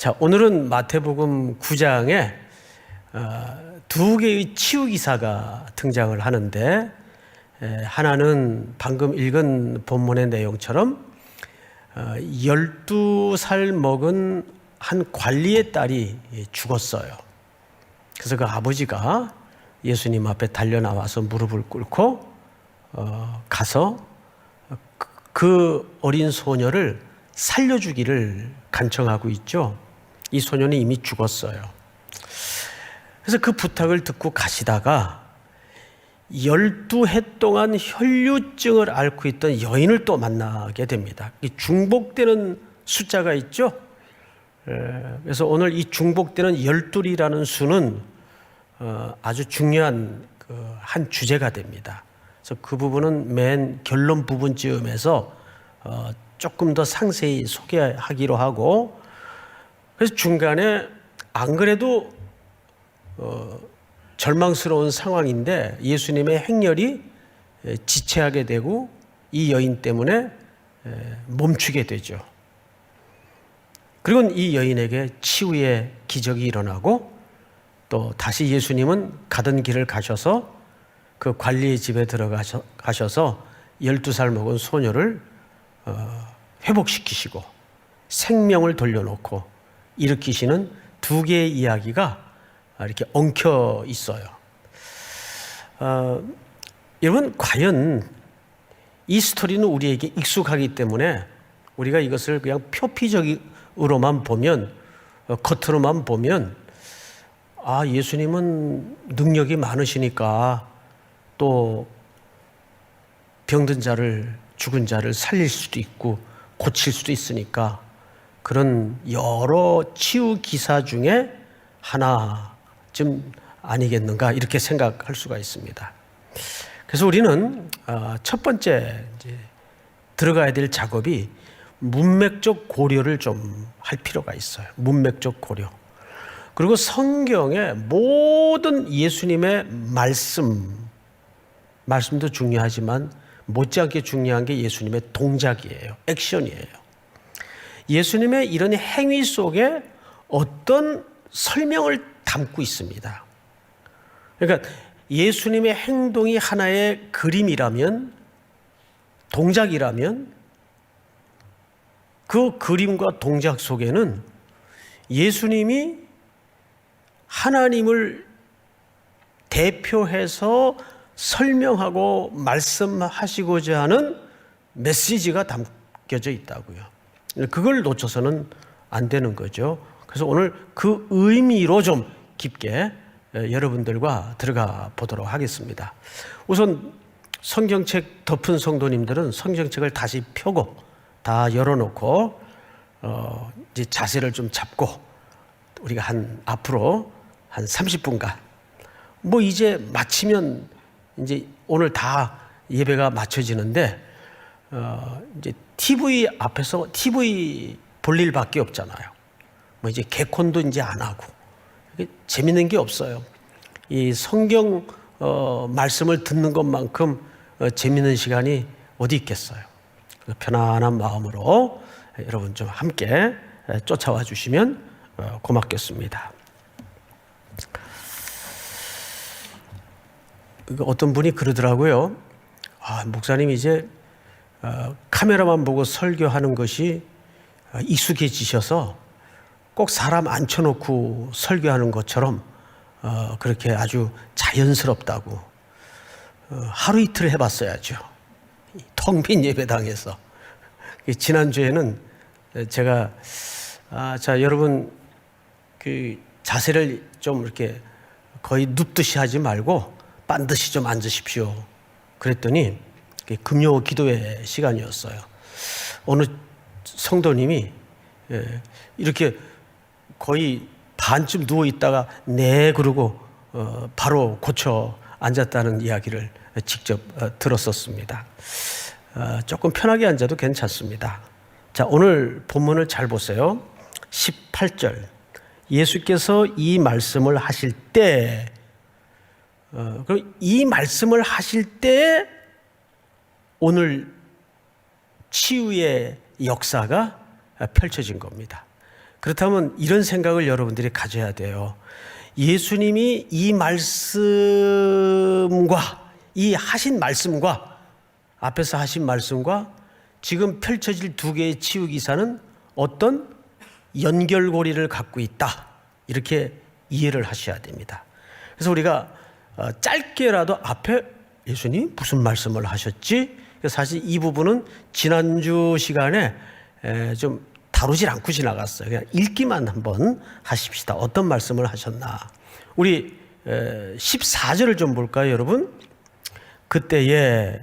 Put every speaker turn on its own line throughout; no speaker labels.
자, 오늘은 마태복음 9장에 두 개의 치유 기사가 등장을 하는데, 하나는 방금 읽은 본문의 내용처럼 12살 먹은 한 관리의 딸이 죽었어요. 그래서 그 아버지가 예수님 앞에 달려나와서 무릎을 꿇고 가서 그 어린 소녀를 살려주기를 간청하고 있죠. 이 소녀는 이미 죽었어요. 그래서 그 부탁을 듣고 가시다가 12해 동안 혈류증을 앓고 있던 여인을 또 만나게 됩니다. 중복되는 숫자가 있죠. 그래서 오늘 이 중복되는 12이라는 수는 아주 중요한 한 주제가 됩니다. 그래서 그 부분은 맨 결론 부분쯤에서 조금 더 상세히 소개하기로 하고, 그래서 중간에 안 그래도 절망스러운 상황인데 예수님의 행렬이 지체하게 되고 이 여인 때문에 멈추게 되죠. 그리고 이 여인에게 치유의 기적이 일어나고, 또 다시 예수님은 가던 길을 가셔서 그 관리의 집에 들어가셔서 12살 먹은 소녀를 회복시키시고 생명을 돌려놓고 일으키시는 두 개의 이야기가 이렇게 엉켜 있어요. 여러분, 과연 이 스토리는 우리에게 익숙하기 때문에 우리가 이것을 그냥 표피적으로만 보면, 겉으로만 보면, 예수님은 능력이 많으시니까 또 병든 자를, 죽은 자를 살릴 수도 있고 고칠 수도 있으니까 그런 여러 치유 기사 중에 하나쯤 아니겠는가, 이렇게 생각할 수가 있습니다. 그래서 우리는 첫 번째 들어가야 될 작업이 문맥적 고려를 좀 할 필요가 있어요. 문맥적 고려. 그리고 성경의 모든 예수님의 말씀도 중요하지만 못지않게 중요한 게 예수님의 동작이에요. 액션이에요. 예수님의 이런 행위 속에 어떤 설명을 담고 있습니다. 그러니까 예수님의 행동이 하나의 그림이라면, 동작이라면, 그 그림과 동작 속에는 예수님이 하나님을 대표해서 설명하고 말씀하시고자 하는 메시지가 담겨져 있다고요. 그걸 놓쳐서는 안 되는 거죠. 그래서 오늘 그 의미로 좀 깊게 여러분들과 들어가 보도록 하겠습니다. 우선 성경책 덮은 성도님들은 성경책을 다시 펴고 다 열어놓고 이제 자세를 좀 잡고 우리가 앞으로 한 30분간 이제 마치면 이제 오늘 다 예배가 마쳐지는데 이제 TV 앞에서 TV 볼 일밖에 없잖아요. 이제 개콘도 이제 안 하고 재밌는 게 없어요. 이 성경 말씀을 듣는 것만큼 재밌는 시간이 어디 있겠어요. 편안한 마음으로 여러분 좀 함께 쫓아와 주시면 고맙겠습니다. 어떤 분이 그러더라고요. 목사님 이제 카메라만 보고 설교하는 것이 익숙해지셔서 꼭 사람 앉혀놓고 설교하는 것처럼 그렇게 아주 자연스럽다고. 하루 이틀 해봤어야죠. 텅 빈 예배당에서. 지난주에는 제가 자, 여러분 그 자세를 좀 이렇게 거의 눕듯이 하지 말고 반드시 좀 앉으십시오. 그랬더니 금요 기도회 시간이었어요. 어느 성도님이 이렇게 거의 반쯤 누워 있다가 네 그러고 바로 고쳐 앉았다는 이야기를 직접 들었었습니다. 조금 편하게 앉아도 괜찮습니다. 자, 오늘 본문을 잘 보세요. 18절. 예수께서 이 말씀을 하실 때, 그럼 이 말씀을 하실 때 오늘 치유의 역사가 펼쳐진 겁니다. 그렇다면 이런 생각을 여러분들이 가져야 돼요. 예수님이 이 말씀과 이 하신 말씀과 앞에서 하신 말씀과 지금 펼쳐질 두 개의 치유기사는 어떤 연결고리를 갖고 있다, 이렇게 이해를 하셔야 됩니다. 그래서 우리가 짧게라도 앞에 예수님 무슨 말씀을 하셨지? 사실 이 부분은 지난주 시간에 좀 다루질 않고 지나갔어요. 그냥 읽기만 한번 하십시다. 어떤 말씀을 하셨나. 우리 14절을 좀 볼까요, 여러분? 그때에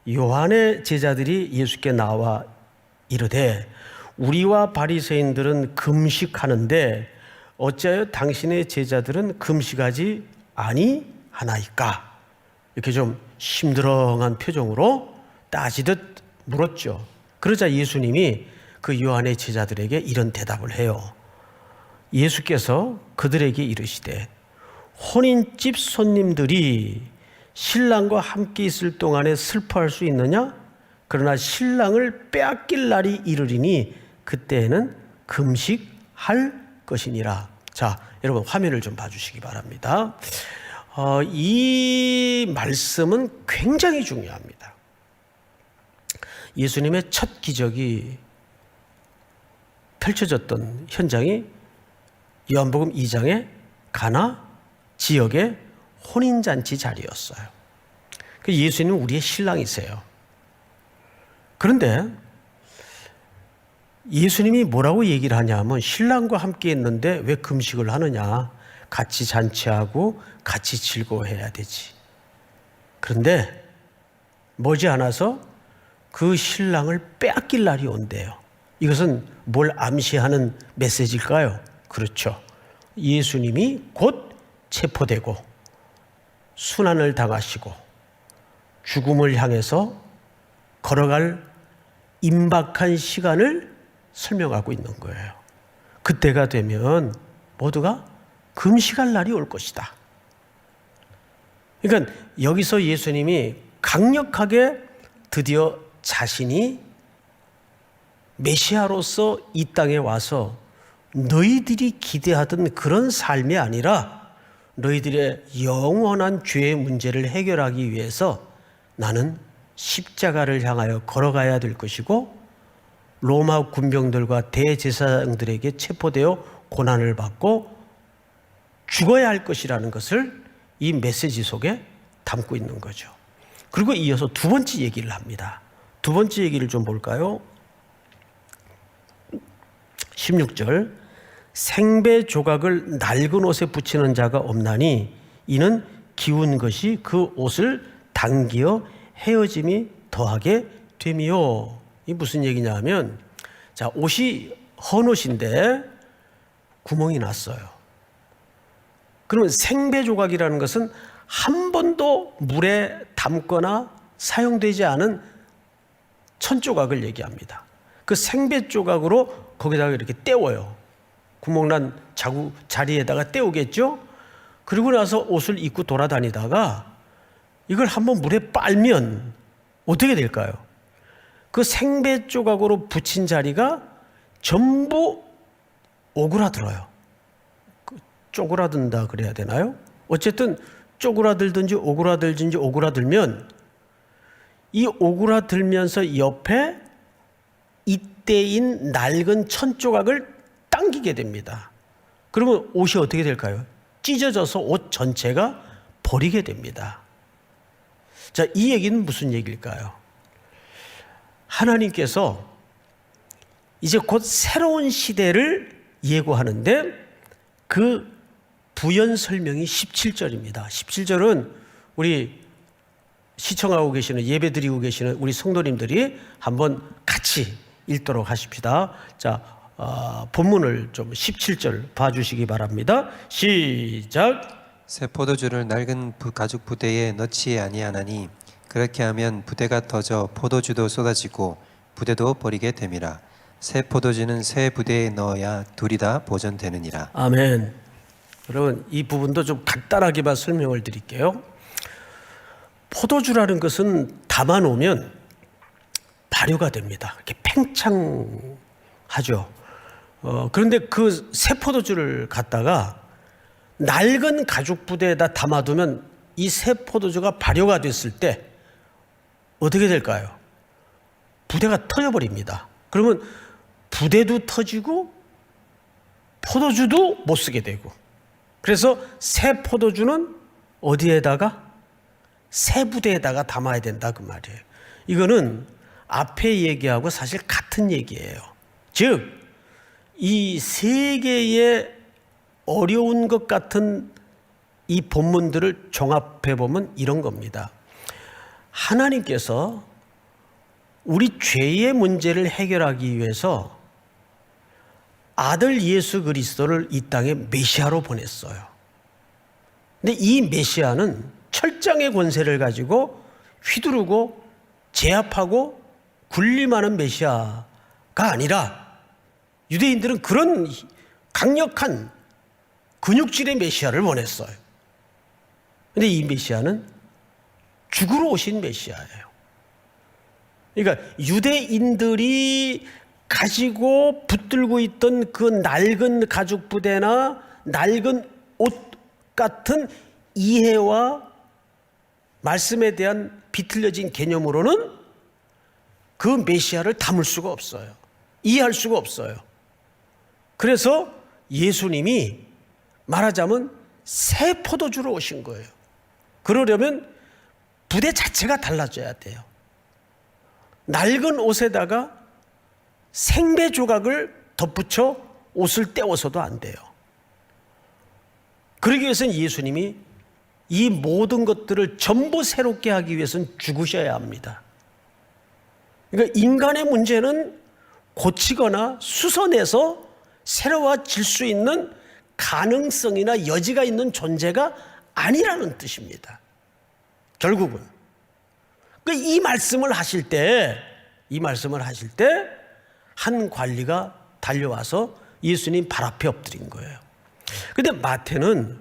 요한의 제자들이 예수께 나와 이르되 우리와 바리새인들은 금식하는데 어찌하여 당신의 제자들은 금식하지 아니하나이까? 이렇게 좀 심드렁한 표정으로 따지듯 물었죠. 그러자 예수님이 그 요한의 제자들에게 이런 대답을 해요. 예수께서 그들에게 이르시되 혼인집 손님들이 신랑과 함께 있을 동안에 슬퍼할 수 있느냐? 그러나 신랑을 빼앗길 날이 이르리니 그때에는 금식할 것이니라. 자, 여러분 화면을 좀 봐주시기 바랍니다. 이 말씀은 굉장히 중요합니다. 예수님의 첫 기적이 펼쳐졌던 현장이 요한복음 2장의 가나 지역의 혼인잔치 자리였어요. 예수님은 우리의 신랑이세요. 그런데 예수님이 뭐라고 얘기를 하냐면 신랑과 함께 있는데 왜 금식을 하느냐? 같이 잔치하고 같이 즐거워해야 되지. 그런데 머지않아서 그 신랑을 빼앗길 날이 온대요. 이것은 뭘 암시하는 메시지일까요? 그렇죠. 예수님이 곧 체포되고 순환을 당하시고 죽음을 향해서 걸어갈 임박한 시간을 설명하고 있는 거예요. 그때가 되면 모두가 금식할 날이 올 것이다. 그러니까 여기서 예수님이 강력하게 드디어 자신이 메시아로서 이 땅에 와서 너희들이 기대하던 그런 삶이 아니라 너희들의 영원한 죄의 문제를 해결하기 위해서 나는 십자가를 향하여 걸어가야 될 것이고 로마 군병들과 대제사장들에게 체포되어 고난을 받고 죽어야 할 것이라는 것을 이 메시지 속에 담고 있는 거죠. 그리고 이어서 두 번째 얘기를 합니다. 두 번째 얘기를 좀 볼까요? 16절 생배 조각을 낡은 옷에 붙이는 자가 없나니 이는 기운 것이 그 옷을 당기어 헤어짐이 더하게 됨이요. 이 무슨 얘기냐 하면 자, 옷이 헌옷인데 구멍이 났어요. 그러면 생배 조각이라는 것은 한 번도 물에 담거나 사용되지 않은 천조각을 얘기합니다. 그 생배 조각으로 거기다가 이렇게 떼워요. 구멍난 자리에다가 떼우겠죠? 그리고 나서 옷을 입고 돌아다니다가 이걸 한번 물에 빨면 어떻게 될까요? 그 생배 조각으로 붙인 자리가 전부 오그라들어요. 쪼그라든다 그래야 되나요? 어쨌든 쪼그라들든지 오그라들면 이 오그라들면서 옆에 이때인 낡은 천조각을 당기게 됩니다. 그러면 옷이 어떻게 될까요? 찢어져서 옷 전체가 버리게 됩니다. 자, 이 얘기는 무슨 얘기일까요? 하나님께서 이제 곧 새로운 시대를 예고하는데 그 부연 설명이 17절입니다. 17절은 우리 시청하고 계시는 예배 드리고 계시는 우리 성도님들이 한번 같이 읽도록 하십시다. 자, 본문을 좀 17절 봐주시기 바랍니다. 시작.
새 포도주를 낡은 가죽 부대에 넣지 아니하나니 그렇게 하면 부대가 터져 포도주도 쏟아지고 부대도 버리게 됨이라. 새 포도주는 새 부대에 넣어야 둘이 다 보존되느니라.
아멘. 여러분 이 부분도 좀 간단하게만 설명을 드릴게요. 포도주라는 것은 담아놓으면 발효가 됩니다. 이렇게 팽창하죠. 그런데 그 새 포도주를 갖다가 낡은 가죽 부대에다 담아두면 이 새 포도주가 발효가 됐을 때 어떻게 될까요? 부대가 터져버립니다. 그러면 부대도 터지고 포도주도 못 쓰게 되고, 그래서 새 포도주는 어디에다가? 새 부대에다가 담아야 된다 그 말이에요. 이거는 앞에 얘기하고 사실 같은 얘기예요. 즉, 이 세 개의 어려운 것 같은 이 본문들을 종합해 보면 이런 겁니다. 하나님께서 우리 죄의 문제를 해결하기 위해서 아들 예수 그리스도를 이 땅에 메시아로 보냈어요. 근데 이 메시아는 철장의 권세를 가지고 휘두르고 제압하고 군림하는 메시아가 아니라 유대인들은 그런 강력한 근육질의 메시아를 원했어요. 근데 이 메시아는 죽으러 오신 메시아예요. 그러니까 유대인들이 가지고 붙들고 있던 그 낡은 가죽 부대나 낡은 옷 같은 이해와 말씀에 대한 비틀려진 개념으로는 그 메시아를 담을 수가 없어요. 이해할 수가 없어요. 그래서 예수님이 말하자면 새 포도주로 오신 거예요. 그러려면 부대 자체가 달라져야 돼요. 낡은 옷에다가 생배 조각을 덧붙여 옷을 떼어서도 안 돼요. 그러기 위해서는 예수님이 이 모든 것들을 전부 새롭게 하기 위해서는 죽으셔야 합니다. 그러니까 인간의 문제는 고치거나 수선해서 새로워질 수 있는 가능성이나 여지가 있는 존재가 아니라는 뜻입니다. 결국은 이 말씀을 하실 때 한 관리가 달려와서 예수님 발 앞에 엎드린 거예요. 그런데 마태는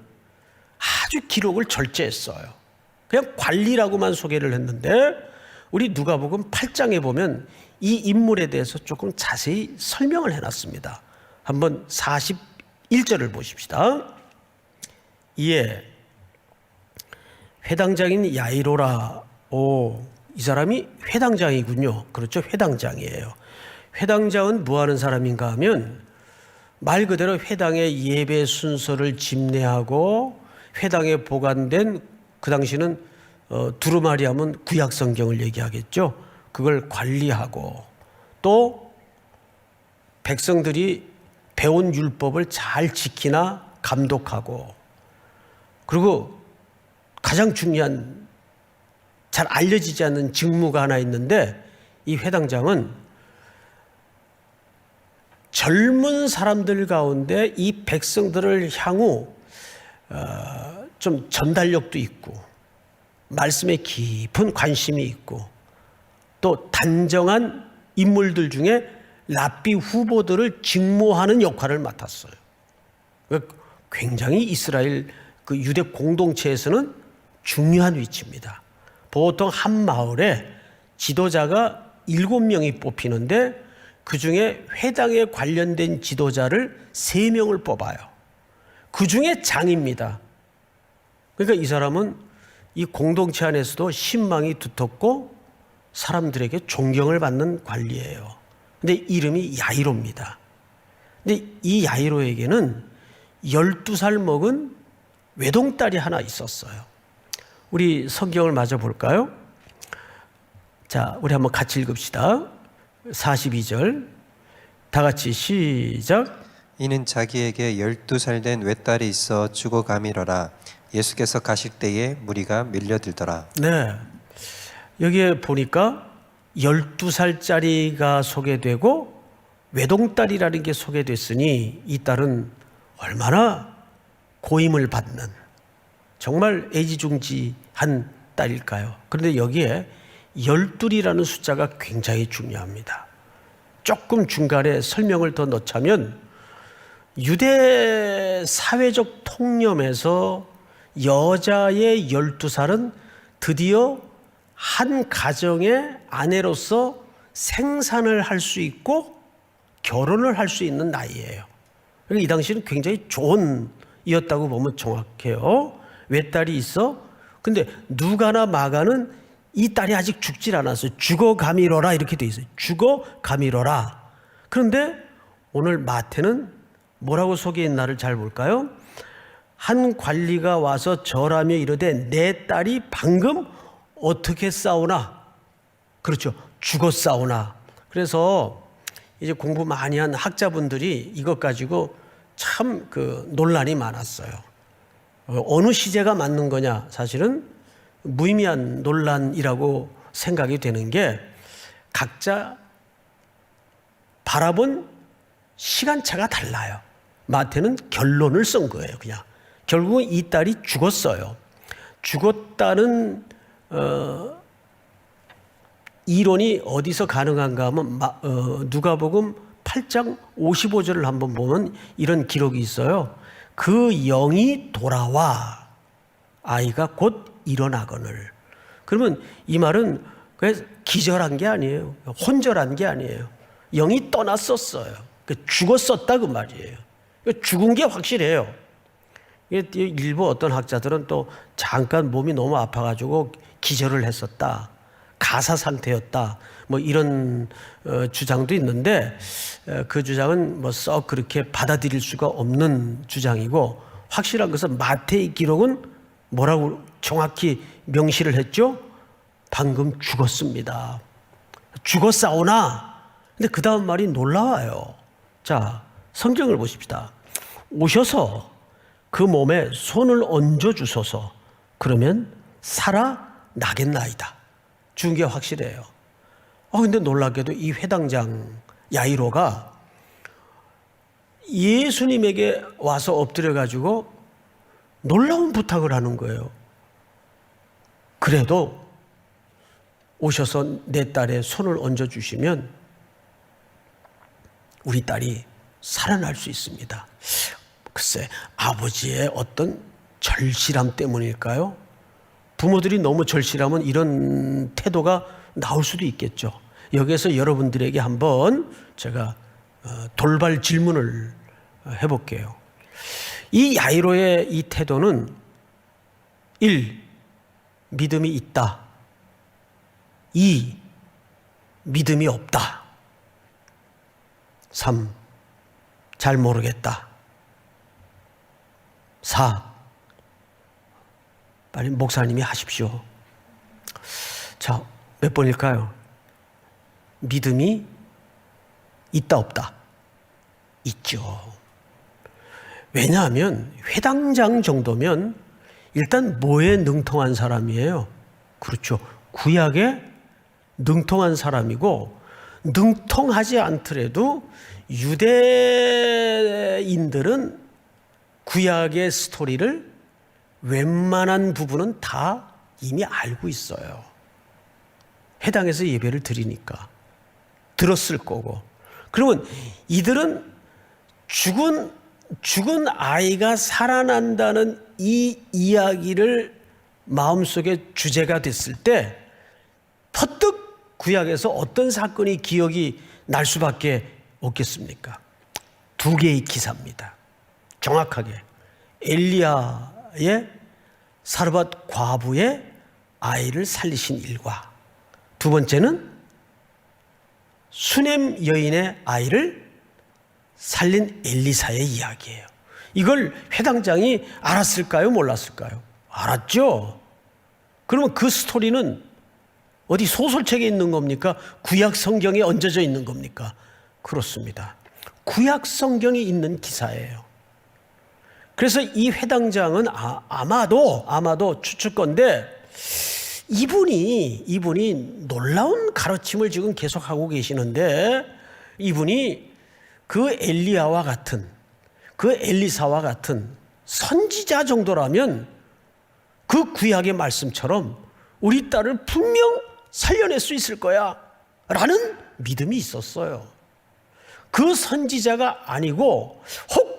아주 기록을 절제했어요. 그냥 관리라고만 소개를 했는데 우리 누가복음 8장에 보면 이 인물에 대해서 조금 자세히 설명을 해놨습니다. 한번 41절을 보십시다. 이에 회당장인 야이로라, 이 사람이 회당장이군요. 그렇죠, 회당장이에요. 회당장은 뭐 하는 사람인가 하면 말 그대로 회당의 예배 순서를 집례하고 회당에 보관된, 그 당시는 두루마리 하면 구약 성경을 얘기하겠죠. 그걸 관리하고 또 백성들이 배운 율법을 잘 지키나 감독하고, 그리고 가장 중요한 잘 알려지지 않는 직무가 하나 있는데, 이 회당장은 젊은 사람들 가운데 이 백성들을 향후 좀 전달력도 있고 말씀에 깊은 관심이 있고 또 단정한 인물들 중에 랍비 후보들을 직무하는 역할을 맡았어요. 굉장히 이스라엘 그 유대 공동체에서는 중요한 위치입니다. 보통 한 마을에 지도자가 7명이 뽑히는데 그 중에 회당에 관련된 지도자를 3명을 뽑아요. 그 중에 장입니다. 그러니까 이 사람은 이 공동체 안에서도 신망이 두텁고 사람들에게 존경을 받는 관리예요. 근데 이름이 야이로입니다. 근데 이 야이로에게는 12살 먹은 외동딸이 하나 있었어요. 우리 성경을 마저 볼까요? 자, 우리 한번 같이 읽읍시다. 42절 다 같이 시작.
이는 자기에게 12살 된 외딸이 있어 죽어가미러라. 예수께서 가실 때에 무리가 밀려들더라.
네, 여기에 보니까 12살짜리가 소개되고 외동딸이라는 게 소개됐으니 이 딸은 얼마나 고임을 받는 정말 애지중지한 딸일까요? 그런데 여기에 12이라는 숫자가 굉장히 중요합니다. 조금 중간에 설명을 더 넣자면 유대 사회적 통념에서 여자의 12살은 드디어 한 가정의 아내로서 생산을 할 수 있고 결혼을 할 수 있는 나이예요. 그러니까 이 당시는 굉장히 좋은 이었다고 보면 정확해요. 외딸이 있어. 근데 누가나 마가는 이 딸이 아직 죽질 않았어요. 죽어 가미러라 이렇게 돼 있어요. 죽어 가미러라. 그런데 오늘 마태는 뭐라고 소개했나를 잘 볼까요? 한 관리가 와서 절하며 이르되 내 딸이 방금 어떻게 싸우나? 그렇죠. 죽었사오나. 그래서 이제 공부 많이 한 학자분들이 이것 가지고 참 논란이 많았어요. 어느 시제가 맞는 거냐? 사실은 무의미한 논란이라고 생각이 되는 게 각자 바라본 시간차가 달라요. 마태는 결론을 쓴 거예요. 그냥 결국은 이 딸이 죽었어요. 죽었다는 이론이 어디서 가능한가 하면 누가복음 8장 55절을 한번 보면 이런 기록이 있어요. 그 영이 돌아와 아이가 곧 일어나거늘. 그러면 이 말은 기절한 게 아니에요. 혼절한 게 아니에요. 영이 떠났었어요. 죽었었다 그 말이에요. 죽은 게 확실해요. 일부 어떤 학자들은 또 잠깐 몸이 너무 아파가지고 기절을 했었다. 가사 상태였다. 뭐 이런 주장도 있는데 그 주장은 뭐 썩 그렇게 받아들일 수가 없는 주장이고 확실한 것은 마태의 기록은 뭐라고 정확히 명시를 했죠? 방금 죽었습니다. 죽었사오나. 근데 그 다음 말이 놀라워요. 자, 성경을 보십시다. 오셔서 그 몸에 손을 얹어 주소서. 그러면 살아나겠나이다. 죽은 게 확실해요. 근데 놀랍게도 이 회당장 야이로가 예수님에게 와서 엎드려 가지고 놀라운 부탁을 하는 거예요. 그래도 오셔서 내 딸의 손을 얹어 주시면 우리 딸이 살아날 수 있습니다. 글쎄, 아버지의 어떤 절실함 때문일까요? 부모들이 너무 절실하면 이런 태도가 나올 수도 있겠죠. 여기에서 여러분들에게 한번 제가 돌발 질문을 해볼게요. 이 야이로의 이 태도는 1. 믿음이 있다. 2. 믿음이 없다. 3. 잘 모르겠다. 4. 빨리 목사님이 하십시오. 자, 몇 번일까요? 믿음이 있다 없다? 있죠. 왜냐하면 회당장 정도면 일단 뭐에 능통한 사람이에요? 그렇죠. 구약에 능통한 사람이고 능통하지 않더라도 유대인들은 구약의 스토리를 웬만한 부분은 다 이미 알고 있어요. 회당에서 예배를 드리니까 들었을 거고. 그러면 이들은 죽은 아이가 살아난다는 이 이야기를 마음속에 주제가 됐을 때 퍼뜩 구약에서 어떤 사건이 기억이 날 수밖에 없겠습니까? 2개의 기사입니다. 정확하게 엘리야의 사르밧 과부의 아이를 살리신 일과 두 번째는 수넴 여인의 아이를 살린 엘리사의 이야기예요. 이걸 회당장이 알았을까요? 몰랐을까요? 알았죠. 그러면 그 스토리는 어디 소설책에 있는 겁니까? 구약 성경에 얹어져 있는 겁니까? 그렇습니다. 구약 성경에 있는 기사예요. 그래서 이 회당장은 아마도 추측건데 이분이 놀라운 가르침을 지금 계속하고 계시는데 이분이 그 엘리야와 같은 그 엘리사와 같은 선지자 정도라면 그 구약의 말씀처럼 우리 딸을 분명 살려낼 수 있을 거야 라는 믿음이 있었어요. 그 선지자가 아니고 혹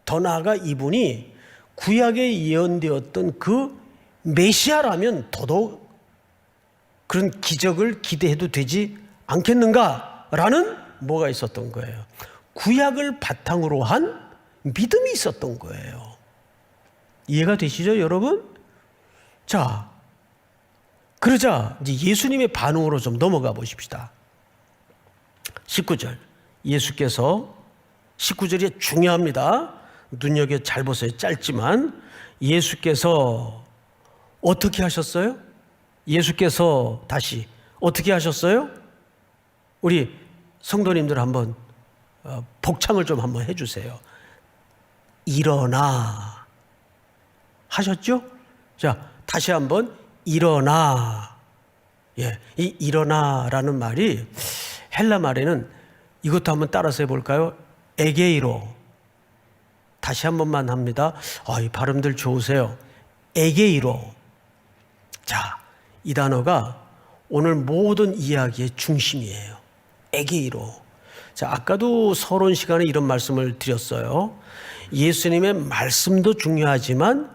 더 나아가 이분이 구약에 예언되었던 그 메시아라면 더더욱 그런 기적을 기대해도 되지 않겠는가라는 뭐가 있었던 거예요? 구약을 바탕으로 한 믿음이 있었던 거예요. 이해가 되시죠, 여러분? 자, 그러자 이제 예수님의 반응으로 좀 넘어가 보십시다. 19절. 예수께서 19절이 중요합니다. 눈여겨 잘 보세요. 짧지만 예수께서 어떻게 하셨어요? 예수께서 다시 어떻게 하셨어요? 우리 성도님들 한번 복창을 좀 한번 해주세요. 일어나 하셨죠? 자, 다시 한번 일어나. 예, 이 일어나라는 말이 헬라 말에는 이것도 한번 따라서 해볼까요? 에게이로. 다시 한 번만 합니다. 이 발음들 좋으세요. 에게이로. 자, 이 단어가 오늘 모든 이야기의 중심이에요. 에게이로. 자, 아까도 서론 시간에 이런 말씀을 드렸어요. 예수님의 말씀도 중요하지만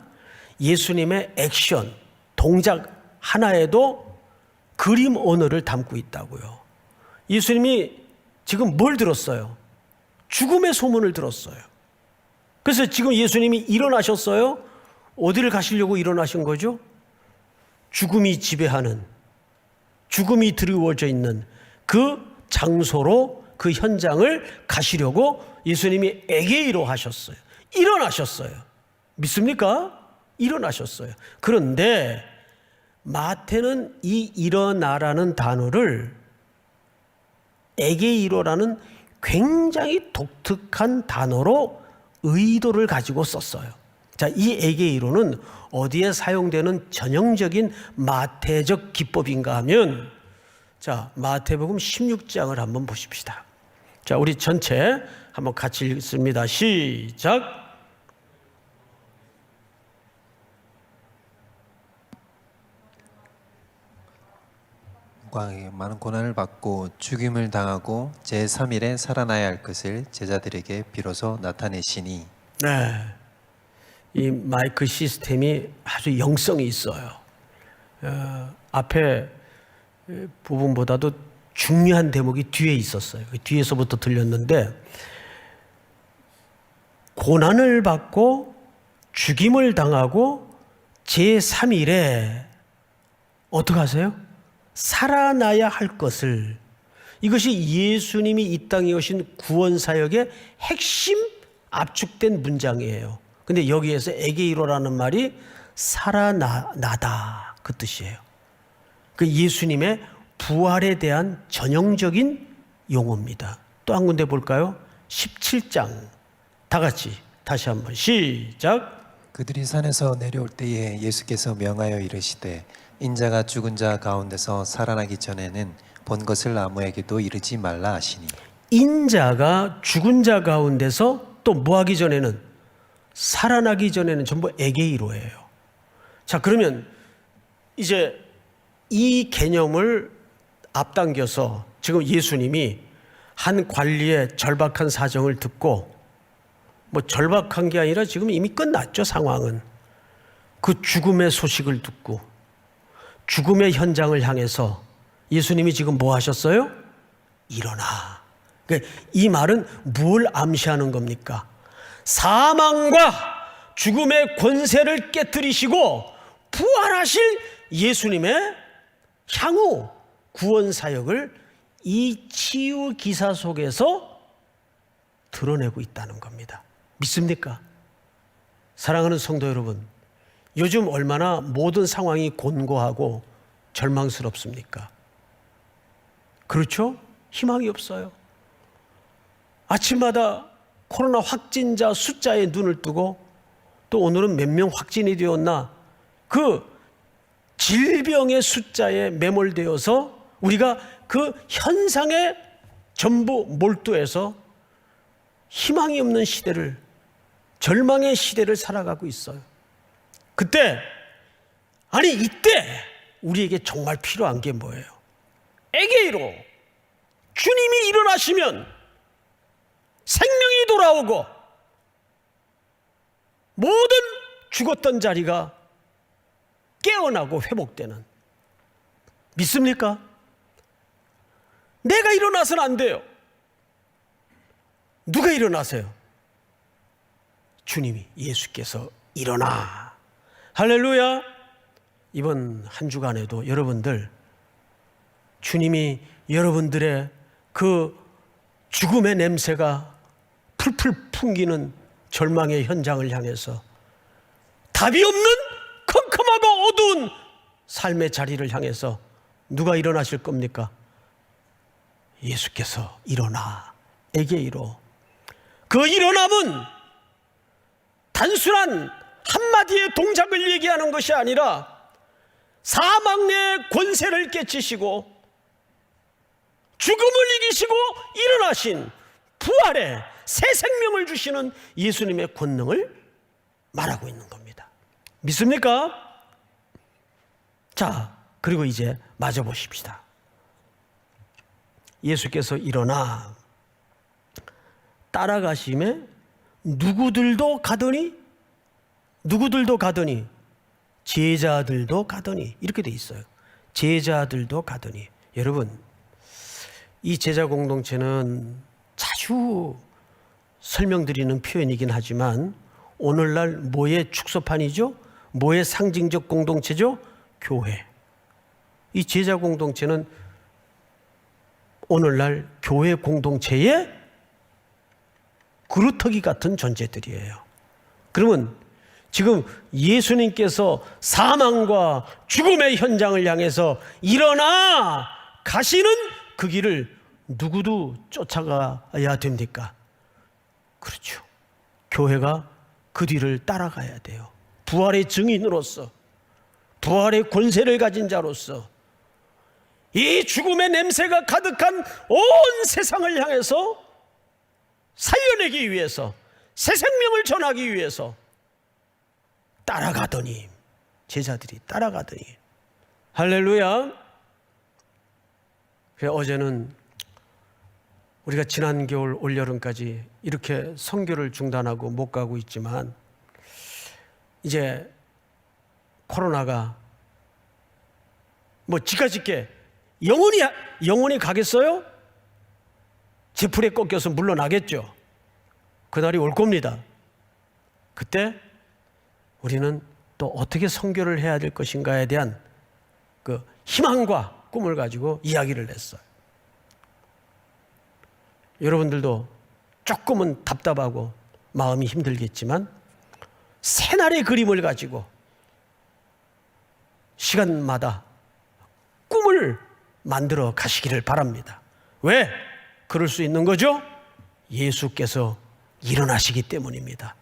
예수님의 액션, 동작 하나에도 그림 언어를 담고 있다고요. 예수님이 지금 뭘 들었어요? 죽음의 소문을 들었어요. 그래서 지금 예수님이 일어나셨어요? 어디를 가시려고 일어나신 거죠? 죽음이 지배하는, 죽음이 드리워져 있는 그 장소로, 그 현장을 가시려고 예수님이 에게이로 하셨어요. 일어나셨어요. 믿습니까? 일어나셨어요. 그런데 마태는 이 일어나라는 단어를 에게이로라는 굉장히 독특한 단어로 의도를 가지고 썼어요. 자, 이 에게이로는 어디에 사용되는 전형적인 마태적 기법인가 하면, 자, 마태복음 16장을 한번 보십시다. 자, 우리 전체 한번 같이 읽습니다. 시작.
많은 고난을 받고 죽임을 당하고 제3일에 살아나야 할 것을 제자들에게 비로소 나타내시니.
네, 이 마이크 시스템이 아주 영성이 있어요. 앞에 부분보다도 중요한 대목이 뒤에 있었어요. 뒤에서부터 들렸는데, 고난을 받고 죽임을 당하고 제3일에 어떻게 하세요? 살아나야 할 것을. 이것이 예수님이 이 땅에 오신 구원사역의 핵심 압축된 문장이에요. 근데 여기에서 에게이로라는 말이 살아나다 그 뜻이에요. 그 예수님의 부활에 대한 전형적인 용어입니다. 또 한 군데 볼까요? 17장 다 같이 다시 한번 시작.
그들이 산에서 내려올 때에 예수께서 명하여 이르시되 인자가 죽은 자 가운데서 살아나기 전에는 본 것을 아무에게도 이르지 말라 하시니.
인자가 죽은 자 가운데서 또 뭐하기 전에는, 살아나기 전에는 전부 에게이로예요. 자, 그러면 이제 이 개념을 앞당겨서 지금 예수님이 한 관리의 절박한 사정을 듣고, 뭐 절박한 게 아니라 지금 이미 끝났죠, 상황은. 그 죽음의 소식을 듣고 죽음의 현장을 향해서 예수님이 지금 뭐 하셨어요? 일어나. 그러니까 이 말은 뭘 암시하는 겁니까? 사망과 죽음의 권세를 깨뜨리시고 부활하실 예수님의 향후 구원 사역을 이 치유 기사 속에서 드러내고 있다는 겁니다. 믿습니까? 사랑하는 성도 여러분, 요즘 얼마나 모든 상황이 곤고하고 절망스럽습니까? 그렇죠? 희망이 없어요. 아침마다 코로나 확진자 숫자에 눈을 뜨고, 또 오늘은 몇 명 확진이 되었나, 그 질병의 숫자에 매몰되어서 우리가 그 현상에 전부 몰두해서 희망이 없는 시대를, 절망의 시대를 살아가고 있어요. 이때 우리에게 정말 필요한 게 뭐예요? 에게이로. 주님이 일어나시면 생명이 돌아오고 모든 죽었던 자리가 깨어나고 회복되는. 믿습니까? 내가 일어나서는 안 돼요. 누가 일어나세요? 주님이, 예수께서 일어나. 할렐루야. 이번 한 주간에도 여러분들, 주님이 여러분들의 그 죽음의 냄새가 풀풀 풍기는 절망의 현장을 향해서, 답이 없는 컴컴하고 어두운 삶의 자리를 향해서 누가 일어나실 겁니까? 예수께서 일어나. 에게이로. 그 일어남은 단순한 한마디의 동작을 얘기하는 것이 아니라 사망의 권세를 깨치시고 죽음을 이기시고 일어나신 부활의 새 생명을 주시는 예수님의 권능을 말하고 있는 겁니다. 믿습니까? 자, 그리고 이제 마저 보십시다. 예수께서 일어나 따라가심에 누구들도 가더니 제자들도 가더니, 이렇게 돼 있어요. 제자들도 가더니. 여러분, 이 제자 공동체는 자주 설명드리는 표현이긴 하지만 오늘날 뭐의 축소판이죠? 뭐의 상징적 공동체죠? 교회. 이 제자 공동체는 오늘날 교회 공동체의 그루터기 같은 존재들이에요. 그러면 지금 예수님께서 사망과 죽음의 현장을 향해서 일어나 가시는 그 길을 누구도 쫓아가야 됩니까? 그렇죠. 교회가 그 뒤를 따라가야 돼요. 부활의 증인으로서, 부활의 권세를 가진 자로서, 이 죽음의 냄새가 가득한 온 세상을 향해서 살려내기 위해서, 새 생명을 전하기 위해서 따라가더니, 제자들이 따라가더니. 할렐루야. 어제는 우리가 지난 겨울 올여름까지 이렇게 선교를 중단하고 못 가고 있지만 이제 코로나가 뭐 지가짓게 영원히 가겠어요? 제풀에 꺾여서 물러나겠죠. 그날이 올 겁니다. 그때 우리는 또 어떻게 선교를 해야 될 것인가에 대한 그 희망과 꿈을 가지고 이야기를 했어요. 여러분들도 조금은 답답하고 마음이 힘들겠지만 새날의 그림을 가지고 시간마다 꿈을 만들어 가시기를 바랍니다. 왜 그럴 수 있는 거죠? 예수께서 일어나시기 때문입니다.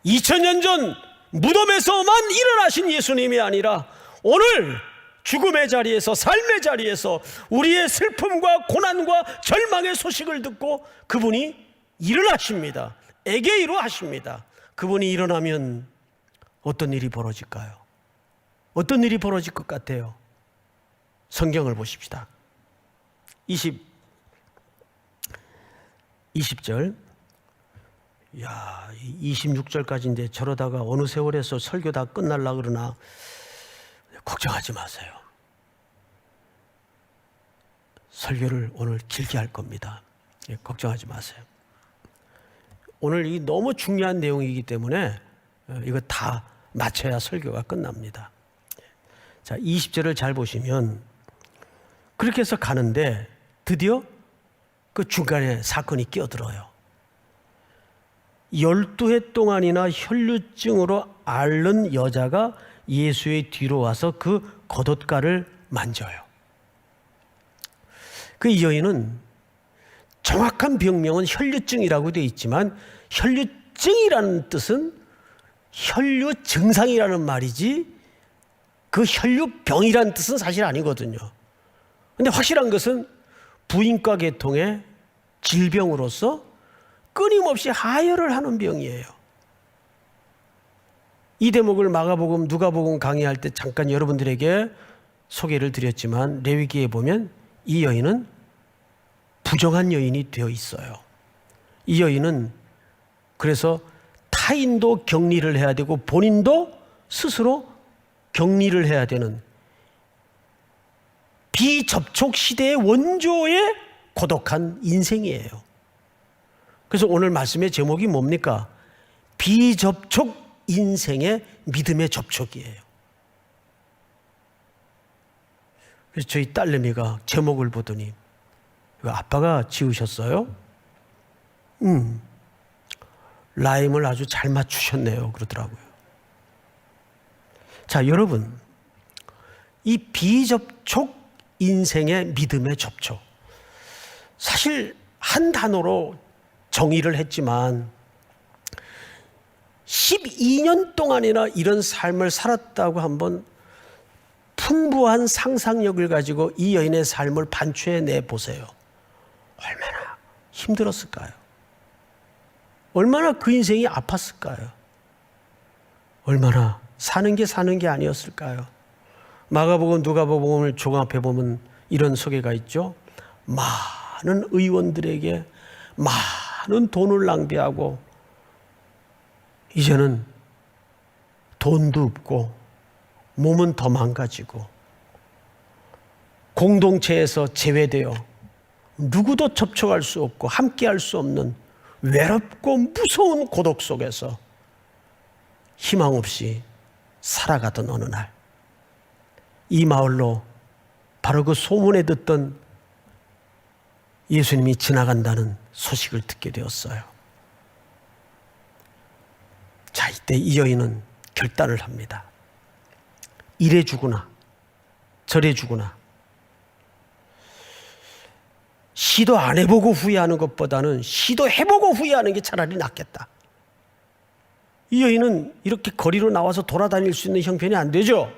2000년 전 무덤에서만 일어나신 예수님이 아니라 오늘 죽음의 자리에서, 삶의 자리에서 우리의 슬픔과 고난과 절망의 소식을 듣고 그분이 일어나십니다. 에게이로 하십니다. 그분이 일어나면 어떤 일이 벌어질까요? 어떤 일이 벌어질 것 같아요? 성경을 보십시다. 20절. 26절까지인데 저러다가 어느 세월에서 설교 다 끝날라 그러나 걱정하지 마세요. 설교를 오늘 길게 할 겁니다. 걱정하지 마세요. 오늘 이 너무 중요한 내용이기 때문에 이거 다 마쳐야 설교가 끝납니다. 자, 20절을 잘 보시면 그렇게 해서 가는데 드디어 그 중간에 사건이 끼어들어요. 12해 동안이나 혈루증으로 앓는 여자가 예수의 뒤로 와서 그 겉옷가를 만져요. 그 여인은 정확한 병명은 혈루증이라고 되어 있지만 혈루증이라는 뜻은 혈류 증상이라는 말이지 그 혈류병이라는 뜻은 사실 아니거든요. 그런데 확실한 것은 부인과 계통의 질병으로서 끊임없이 하혈을 하는 병이에요. 이 대목을 마가복음, 누가복음 강의할 때 잠깐 여러분들에게 소개를 드렸지만 레위기에 보면 이 여인은 부정한 여인이 되어 있어요. 이 여인은 그래서 타인도 격리를 해야 되고 본인도 스스로 격리를 해야 되는 비접촉 시대의 원조의 고독한 인생이에요. 그래서 오늘 말씀의 제목이 뭡니까? 비접촉 인생의 믿음의 접촉이에요. 그래서 저희 딸내미가 제목을 보더니 이거 아빠가 지으셨어요? 라임을 아주 잘 맞추셨네요. 그러더라고요. 자, 여러분, 이 비접촉 인생의 믿음의 접촉, 사실 한 단어로 정의를 했지만 12년 동안이나 이런 삶을 살았다고 한번 풍부한 상상력을 가지고 이 여인의 삶을 반추해 보세요. 얼마나 힘들었을까요? 얼마나 그 인생이 아팠을까요? 얼마나 사는 게 아니었을까요? 마가복음, 누가복음을 종합해 보면 이런 소개가 있죠. 많은 의원들에게 많은 돈을 낭비하고 이제는 돈도 없고 몸은 더 망가지고 공동체에서 제외되어 누구도 접촉할 수 없고 함께할 수 없는 외롭고 무서운 고독 속에서 희망 없이 살아가던 어느 날, 이 마을로 바로 그 소문에 듣던 예수님이 지나간다는 소식을 듣게 되었어요. 자, 이때 이 여인은 결단을 합니다. 이래 주구나 저래 주구나. 시도 안 해보고 후회하는 것보다는 시도해보고 후회하는 게 차라리 낫겠다. 이 여인은 이렇게 거리로 나와서 돌아다닐 수 있는 형편이 안 되죠.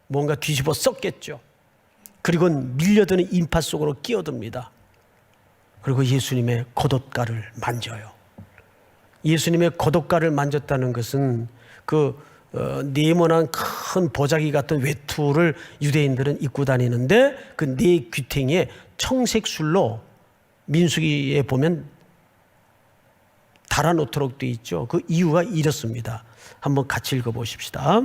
뭔가 뒤집어 썼겠죠. 그리고는 밀려드는 인파 속으로 끼어듭니다. 그리고 예수님의 겉옷가를 만져요. 예수님의 겉옷가를 만졌다는 것은 그 네모난 큰 보자기 같은 외투를 유대인들은 입고 다니는데 그 네 귀퉁이에 청색술로 민수기에 보면 달아놓도록 되어 있죠. 그 이유가 이렇습니다. 한번 같이 읽어보십시다.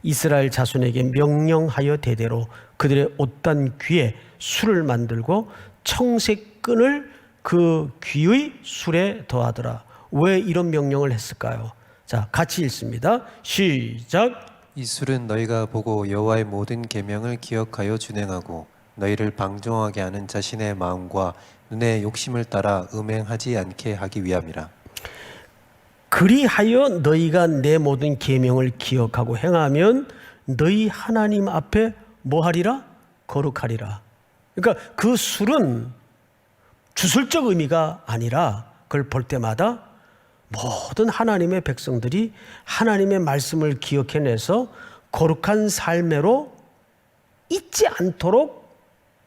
이스라엘 자손에게 명령하여 대대로 그들의 옷단 귀에 술을 만들고 청색 끈을 그 귀의 술에 더하더라. 왜 이런 명령을 했을까요? 자, 같이 읽습니다. 시작.
이 술은 너희가 보고 여호와의 모든 계명을 기억하여 준행하고 너희를 방종하게 하는 자신의 마음과 눈의 욕심을 따라 음행하지 않게 하기 위함이라.
그리하여 너희가 내 모든 계명을 기억하고 행하면 너희 하나님 앞에 뭐하리라? 거룩하리라. 그러니까 그 술은 주술적 의미가 아니라 그걸 볼 때마다 모든 하나님의 백성들이 하나님의 말씀을 기억해내서 거룩한 삶으로 잊지 않도록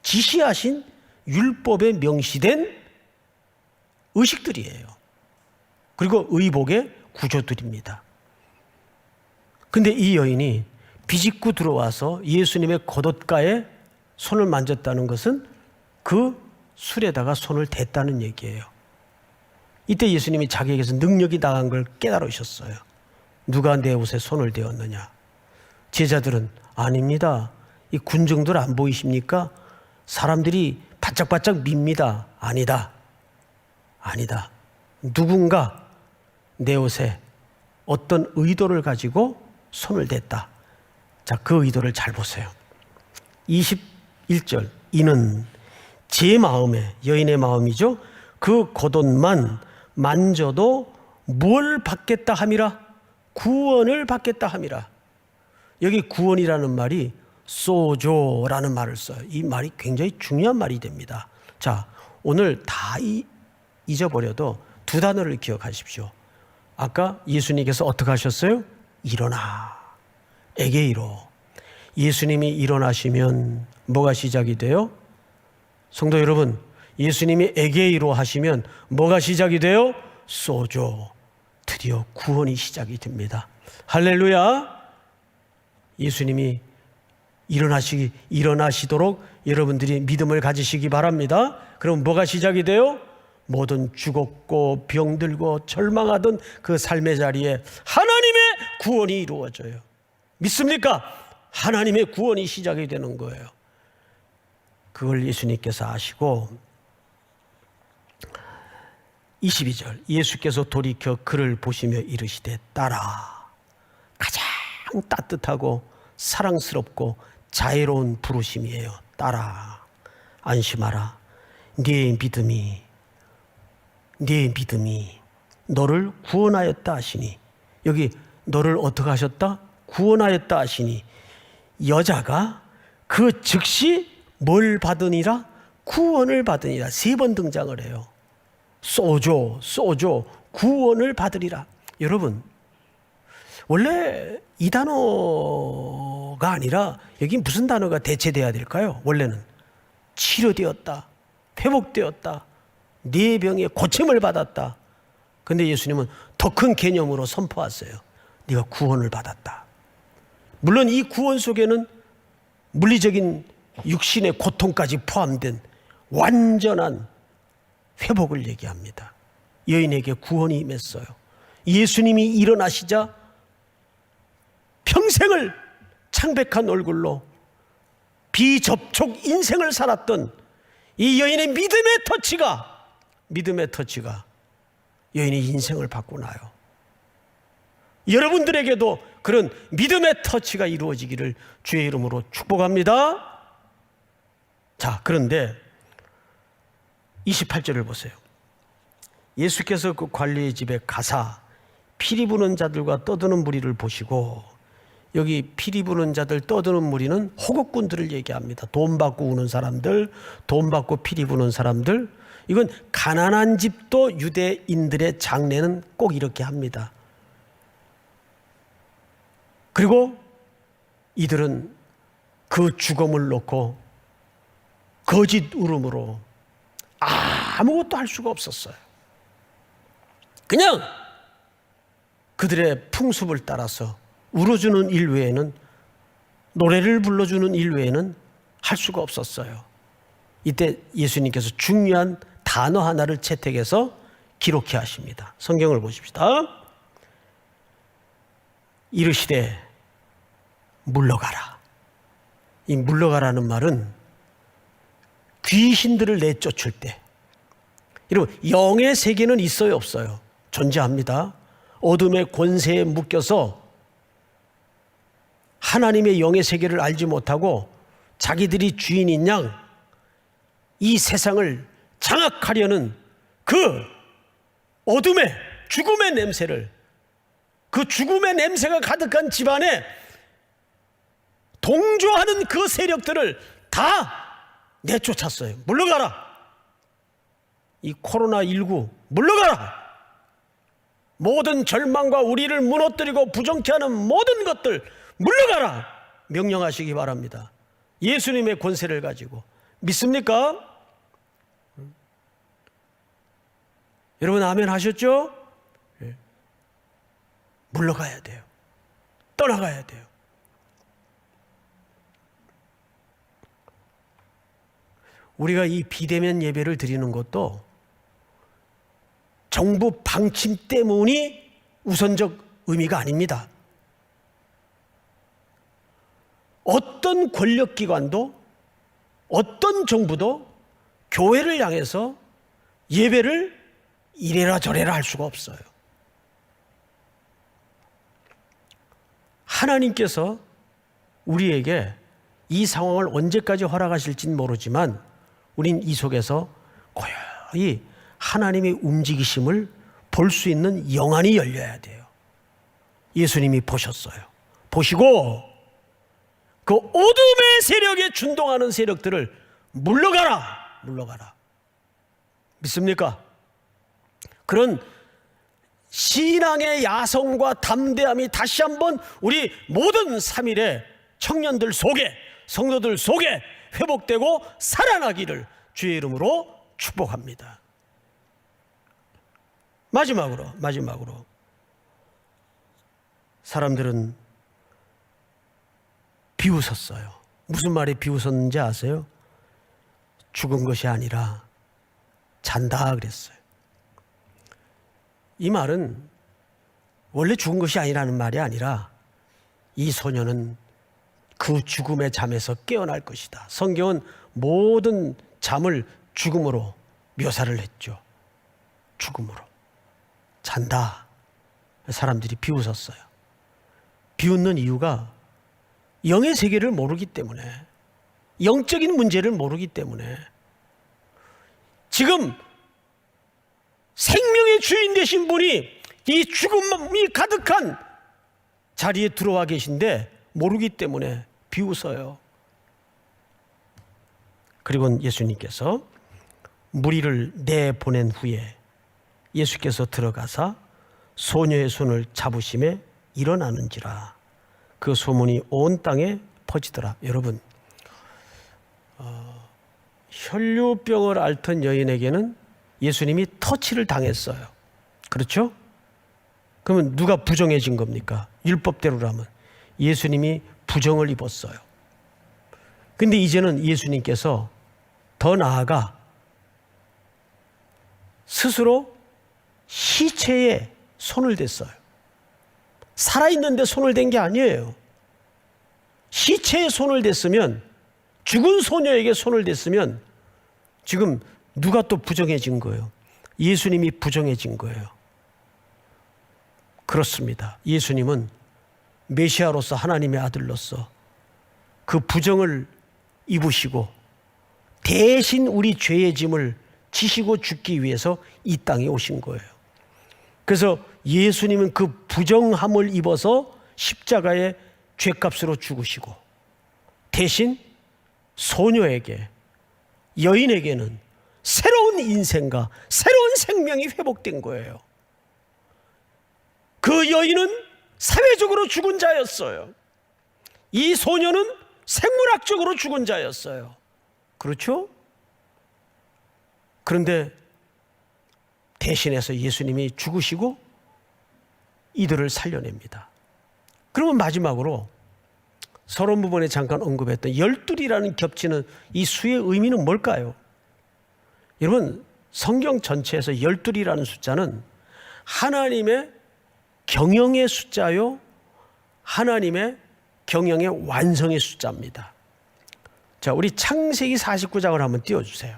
지시하신 율법에 명시된 의식들이에요. 그리고 의복의 구조들입니다. 근데 이 여인이 비집고 들어와서 예수님의 겉옷가에 손을 만졌다는 것은 그 술에다가 손을 댔다는 얘기예요. 이때 예수님이 자기에게서 능력이 나간 걸 깨달으셨어요. 누가 내 옷에 손을 대었느냐? 제자들은 아닙니다. 이 군중들 안 보이십니까? 사람들이 바짝바짝 밉니다. 아니다. 누군가 내 옷에 어떤 의도를 가지고 손을 댔다. 자, 그 의도를 잘 보세요. 21절. 이는 제 마음에, 여인의 마음이죠. 그 겉옷만 만져도 뭘 받겠다 함이라? 구원을 받겠다 함이라. 여기 구원이라는 말이 소조라는 말을 써요. 이 말이 굉장히 중요한 말이 됩니다. 자, 오늘 다 잊어버려도 두 단어를 기억하십시오. 아까 예수님께서 어떻게 하셨어요? 일어나. 에게이로. 예수님이 일어나시면 뭐가 시작이 돼요? 성도 여러분, 예수님이 에게이로 하시면 뭐가 시작이 돼요? 소조. 드디어 구원이 시작이 됩니다. 할렐루야. 예수님이 일어나시도록 여러분들이 믿음을 가지시기 바랍니다. 그럼 뭐가 시작이 돼요? 모든 죽었고 병들고 절망하던 그 삶의 자리에 하나님의 구원이 이루어져요. 믿습니까? 하나님의 구원이 시작이 되는 거예요. 그걸 예수님께서 아시고 22절 예수께서 돌이켜 그를 보시며 이르시되 딸아, 가장 따뜻하고 사랑스럽고 자애로운 부르심이에요. 딸아, 안심하라. 네 믿음이 너를 구원하였다 하시니, 여기 너를 어떻게 하셨다? 구원하였다 하시니, 여자가 그 즉시 뭘 받으니라? 구원을 받으니라. 3번 등장을 해요. 소조 구원을 받으리라. 여러분, 원래 이 단어가 아니라 여기 무슨 단어가 대체돼야 될까요? 원래는 치료되었다, 회복되었다, 네 병에 고침을 받았다. 근데 예수님은 더 큰 개념으로 선포하세요. 네가 구원을 받았다. 물론 이 구원 속에는 물리적인 육신의 고통까지 포함된 완전한 회복을 얘기합니다. 여인에게 구원이 임했어요. 예수님이 일어나시자 평생을 창백한 얼굴로 비접촉 인생을 살았던 이 여인의 믿음의 터치가 여인의 인생을 바꾸나요. 여러분들에게도 그런 믿음의 터치가 이루어지기를 주의 이름으로 축복합니다. 자, 그런데 28절을 보세요. 예수께서 그 관리의 집에 가사 피리 부는 자들과 떠드는 무리를 보시고, 여기 피리 부는 자들, 떠드는 무리는 호국꾼들을 얘기합니다. 돈 받고 우는 사람들, 돈 받고 피리 부는 사람들. 이건 가난한 집도 유대인들의 장례는 꼭 이렇게 합니다. 그리고 이들은 그 죽음을 놓고 거짓 울음으로 아무것도 할 수가 없었어요. 그냥 그들의 풍습을 따라서 울어주는 일 외에는, 노래를 불러주는 일 외에는 할 수가 없었어요. 이때 예수님께서 중요한 단어 하나를 채택해서 기록해 하십니다. 성경을 보십시다. 이르시되 물러가라. 이 물러가라는 말은 귀신들을 내쫓을 때, 여러분, 영의 세계는 있어요, 없어요? 존재합니다. 어둠의 권세에 묶여서 하나님의 영의 세계를 알지 못하고 자기들이 주인인 양 이 세상을 장악하려는 그 어둠의 죽음의 냄새를, 그 죽음의 냄새가 가득한 집안에 동조하는 그 세력들을 다 내쫓았어요. 물러가라. 이 코로나19 물러가라. 모든 절망과 우리를 무너뜨리고 부정케 하는 모든 것들 물러가라. 명령하시기 바랍니다. 예수님의 권세를 가지고. 믿습니까? 여러분 아멘 하셨죠? 물러가야 돼요. 떠나가야 돼요. 우리가 이 비대면 예배를 드리는 것도 정부 방침 때문이 우선적 의미가 아닙니다. 어떤 권력기관도 어떤 정부도 교회를 향해서 예배를 이래라 저래라 할 수가 없어요. 하나님께서 우리에게 이 상황을 언제까지 허락하실지는 모르지만 우린 이 속에서 고요히 하나님의 움직이심을 볼 수 있는 영안이 열려야 돼요. 예수님이 보셨어요. 보시고 그 어둠의 세력에 준동하는 세력들을 물러가라. 믿습니까? 그런 신앙의 야성과 담대함이 다시 한번 우리 모든 3일의 청년들 속에, 성도들 속에 회복되고 살아나기를 주의 이름으로 축복합니다. 마지막으로 사람들은 비웃었어요. 무슨 말이 비웃었는지 아세요? 죽은 것이 아니라 잔다 그랬어요. 이 말은 원래 죽은 것이 아니라는 말이 아니라 이 소녀는 그 죽음의 잠에서 깨어날 것이다. 성경은 모든 잠을 죽음으로 묘사를 했죠. 죽음으로 잔다. 사람들이 비웃었어요. 비웃는 이유가 영의 세계를 모르기 때문에, 영적인 문제를 모르기 때문에, 지금 생명의 주인 되신 분이 이 죽음이 가득한 자리에 들어와 계신데 모르기 때문에 비웃어요. 그리고 예수님께서 무리를 내보낸 후에 예수께서 들어가사 소녀의 손을 잡으심에 일어나는지라. 그 소문이 온 땅에 퍼지더라. 여러분, 혈류병을 앓던 여인에게는 예수님이 터치를 당했어요. 그렇죠? 그러면 누가 부정해진 겁니까? 율법대로라면 예수님이 부정을 입었어요. 근데 이제는 예수님께서 더 나아가 스스로 시체에 손을 댔어요. 살아있는데 손을 댄 게 아니에요. 시체에 손을 댔으면, 죽은 소녀에게 손을 댔으면 지금 누가 또 부정해진 거예요? 예수님이 부정해진 거예요. 그렇습니다. 예수님은 메시아로서, 하나님의 아들로서 그 부정을 입으시고 대신 우리 죄의 짐을 지시고 죽기 위해서 이 땅에 오신 거예요. 그래서 예수님은 그 부정함을 입어서 십자가에 죄값으로 죽으시고 대신 소녀에게, 여인에게는 새로운 인생과 새로운 생명이 회복된 거예요. 그 여인은 사회적으로 죽은 자였어요. 이 소녀는 생물학적으로 죽은 자였어요. 그렇죠? 그런데 대신해서 예수님이 죽으시고 이들을 살려냅니다. 그러면 마지막으로 서론 부분에 잠깐 언급했던 열둘이라는 겹치는 이 수의 의미는 뭘까요? 여러분, 성경 전체에서 열둘이라는 숫자는 하나님의 경영의 숫자요, 하나님의 경영의 완성의 숫자입니다. 자, 우리 창세기 49장을 한번 띄워주세요.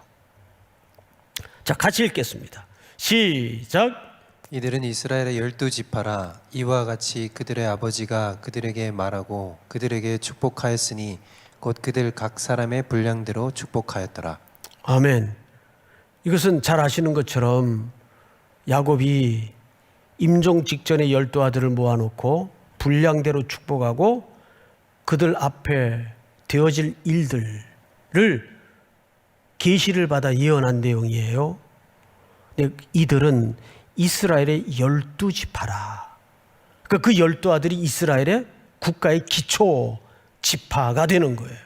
자, 같이 읽겠습니다. 시작.
이들은 이스라엘의 12지파라. 이와 같이 그들의 아버지가 그들에게 말하고 그들에게 축복하였으니 곧 그들 각 사람의 분량대로 축복하였더라.
아멘. 이것은 잘 아시는 것처럼 야곱이 임종 직전에 12아들을 모아놓고 분량대로 축복하고 그들 앞에 되어질 일들을 계시를 받아 예언한 내용이에요. 이들은 이스라엘의 12지파라. 그러니까 그 12아들이 이스라엘의 국가의 기초 지파가 되는 거예요.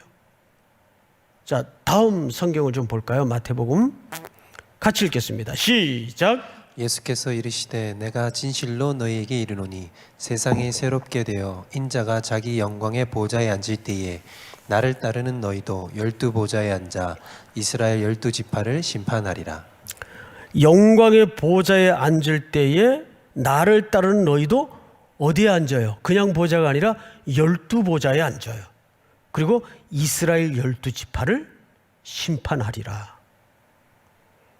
자, 다음 성경을 좀 볼까요? 마태복음 같이 읽겠습니다. 시작.
예수께서 이르시되 내가 진실로 너희에게 이르노니 세상이 새롭게 되어 인자가 자기 영광의 보좌에 앉을 때에 나를 따르는 너희도 12보좌에 앉아 이스라엘 12지파를 심판하리라.
영광의 보좌에 앉을 때에 나를 따르는 너희도 어디에 앉아요? 그냥 보좌가 아니라 12보좌에 앉아요. 그리고 이스라엘 12지파를 심판하리라.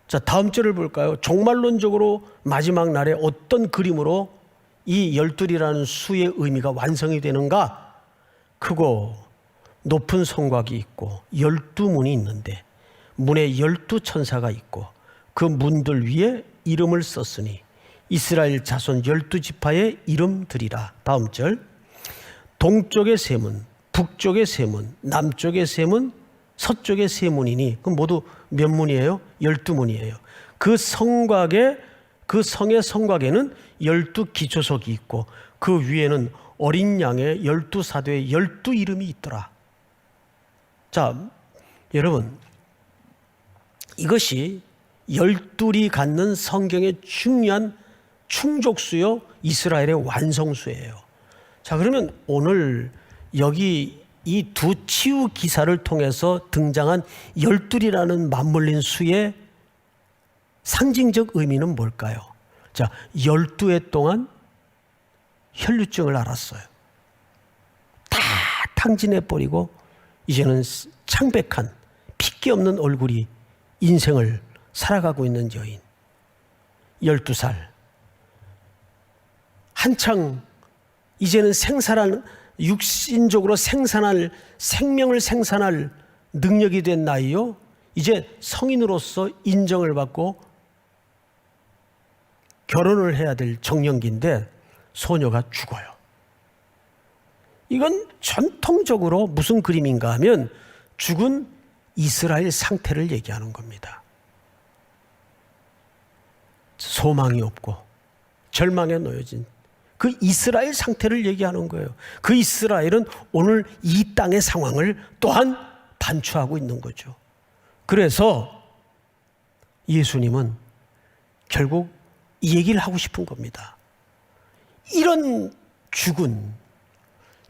자, 다음 절을 볼까요? 종말론적으로 마지막 날에 어떤 그림으로 이 12이라는 수의 의미가 완성이 되는가? 크고 높은 성곽이 있고 12문이 있는데 문에 12천사가 있고 그 문들 위에 이름을 썼으니 이스라엘 자손 12지파의 이름들이라. 다음 절. 동쪽의 세 문, 북쪽의 세 문, 남쪽의 세 문, 서쪽의 세 문이니 그럼 모두 몇 문이에요? 12문이에요. 그 성곽에, 그 성의 성곽에는 12기초석이 있고 그 위에는 어린 양의 12사도의 12이름이 있더라. 자, 여러분, 이것이 12이 갖는 성경의 중요한 충족수요, 이스라엘의 완성수예요. 자, 그러면 오늘 여기 이 두 치유 기사를 통해서 등장한 12이라는 맞물린 수의 상징적 의미는 뭘까요? 자, 12해 동안 혈류증을 앓았어요. 다 탕진해버리고 이제는 창백한 핏기 없는 얼굴이 인생을 살아가고 있는 여인. 12살. 한창 이제는 육신적으로 생명을 생산할 능력이 된 나이요. 이제 성인으로서 인정을 받고 결혼을 해야 될 정년기인데 소녀가 죽어요. 이건 전통적으로 무슨 그림인가 하면 죽은 이스라엘 상태를 얘기하는 겁니다. 소망이 없고 절망에 놓여진 그 이스라엘 상태를 얘기하는 거예요. 그 이스라엘은 오늘 이 땅의 상황을 또한 반추하고 있는 거죠. 그래서 예수님은 결국 이 얘기를 하고 싶은 겁니다. 이런 죽은,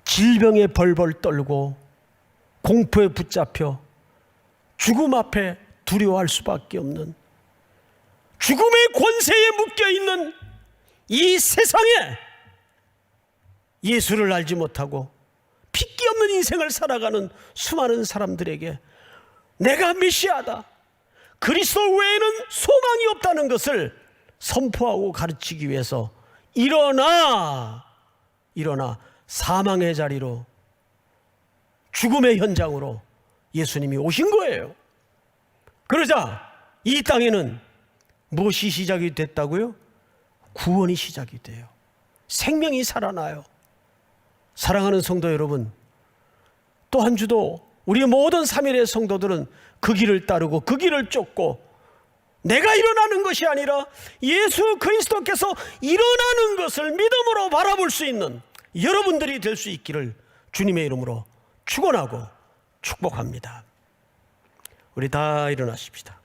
질병에 벌벌 떨고 공포에 붙잡혀 죽음 앞에 두려워할 수밖에 없는, 죽음의 권세에 묶여있는 이 세상에 예수를 알지 못하고 핏기 없는 인생을 살아가는 수많은 사람들에게 내가 메시아다, 그리스도 외에는 소망이 없다는 것을 선포하고 가르치기 위해서 일어나 사망의 자리로, 죽음의 현장으로 예수님이 오신 거예요. 그러자 이 땅에는 무엇이 시작이 됐다고요? 구원이 시작이 돼요. 생명이 살아나요. 사랑하는 성도 여러분, 또 한 주도 우리 모든 3일의 성도들은 그 길을 따르고 그 길을 쫓고 내가 일어나는 것이 아니라 예수 그리스도께서 일어나는 것을 믿음으로 바라볼 수 있는 여러분들이 될 수 있기를 주님의 이름으로 축원하고 축복합니다. 우리 다 일어나십시다.